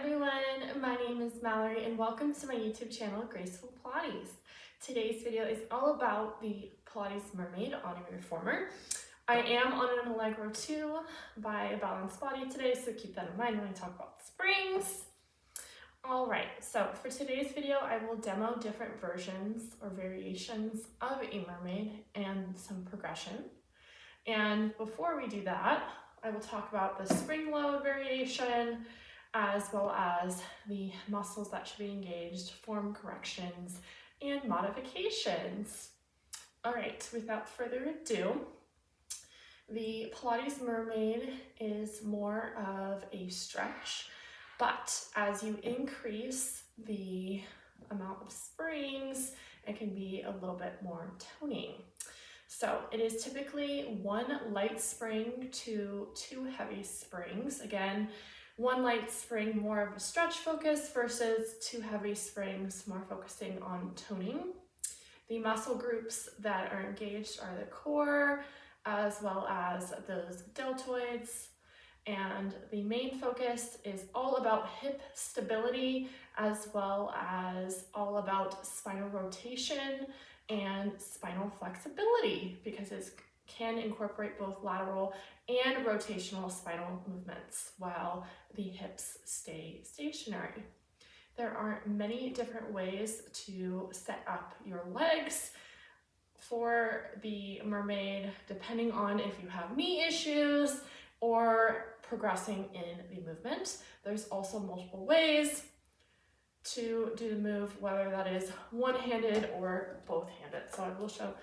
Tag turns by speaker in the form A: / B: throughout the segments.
A: everyone, my name is Mallory and welcome to my YouTube channel, Graceful Pilates. Today's video is all about the Pilates Mermaid on a Reformer. I am on an Allegro 2 by a Balanced Body today, so keep that in mind when I talk about springs. Alright, so for today's video, I will demo different versions or variations of a mermaid and some progression. And before we do that, I will talk about the spring load variation, as well as the muscles that should be engaged, form corrections, and modifications. All right, without further ado, the Pilates Mermaid is more of a stretch, but as you increase the amount of springs, it can be a little bit more toning. So it is typically one light spring to two heavy springs. Again, one light spring more of a stretch focus versus two heavy springs more focusing on toning. The muscle groups that are engaged are the core as well as those deltoids, and the main focus is all about hip stability as well as all about spinal rotation and spinal flexibility, because it can incorporate both lateral and rotational spinal movements while the hips stay stationary. There are many different ways to set up your legs for the mermaid, depending on if you have knee issues or progressing in the movement. There's also multiple ways to do the move, whether that is one-handed or both-handed. So I will show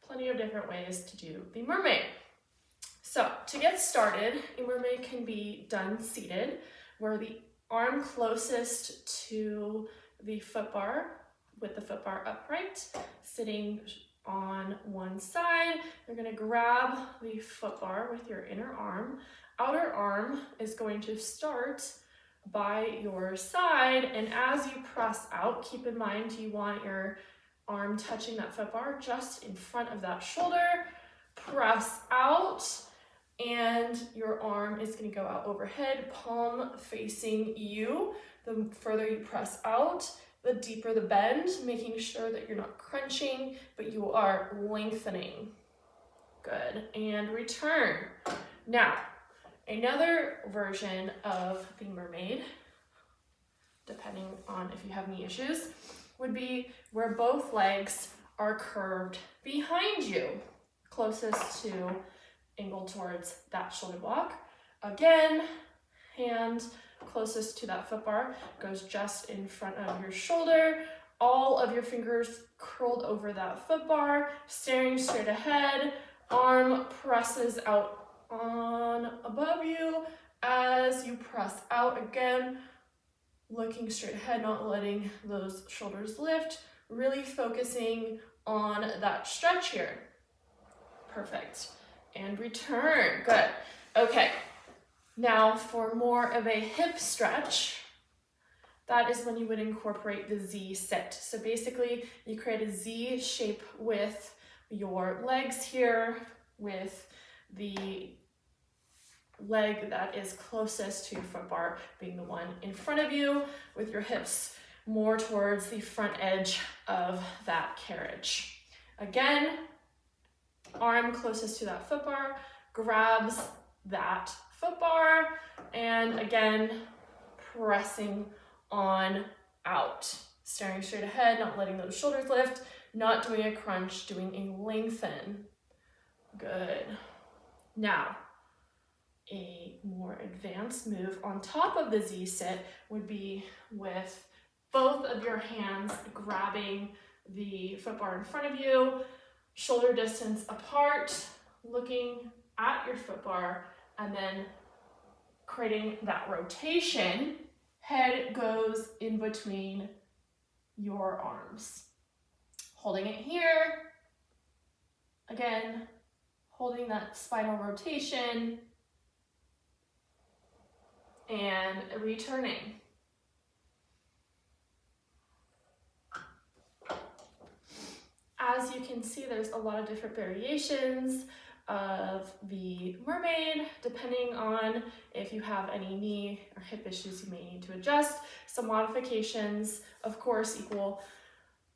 A: plenty of different ways to do the mermaid. So to get started, a mermaid can be done seated, where the arm closest to the foot bar, with the foot bar upright, sitting on one side. You're going to grab the foot bar with your inner arm. Outer arm is going to start by your side, and as you press out, keep in mind you want your arm touching that foot bar just in front of that shoulder. Press out, and your arm is going to go out overhead, palm facing you. The further you press out, the deeper the bend, making sure that you're not crunching, but you are lengthening. Good, and return. Now, another version of the mermaid, depending on if you have knee issues, would be where both legs are curved behind you, closest to, angled towards that shoulder block. Again, hand closest to that foot bar goes just in front of your shoulder. All of your fingers curled over that foot bar, staring straight ahead. Arm presses out on above you as you press out. Again, looking straight ahead, not letting those shoulders lift, really focusing on that stretch here. Perfect. And return. Good. Okay. Now for more of a hip stretch, that is when you would incorporate the Z sit. So basically you create a Z shape with your legs here, with the leg that is closest to your foot bar being the one in front of you, with your hips more towards the front edge of that carriage. Again, arm closest to that foot bar, grabs that foot bar, and again, pressing on out, staring straight ahead, not letting those shoulders lift, not doing a crunch, doing a lengthen. Good. Now, a more advanced move on top of the Z sit would be with both of your hands grabbing the foot bar in front of you, shoulder distance apart, looking at your foot bar, and then creating that rotation. Head goes in between your arms. Holding it here. Again, holding that spinal rotation and returning. As you can see, there's a lot of different variations of the Mermaid, depending on if you have any knee or hip issues you may need to adjust. Some modifications, of course, equal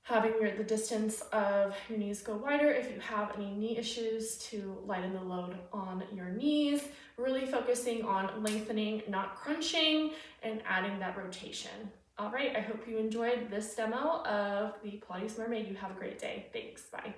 A: having the distance of your knees go wider if you have any knee issues to lighten the load on your knees, really focusing on lengthening, not crunching, and adding that rotation. All right, I hope you enjoyed this demo of the Pilates Mermaid. You have a great day. Thanks, bye.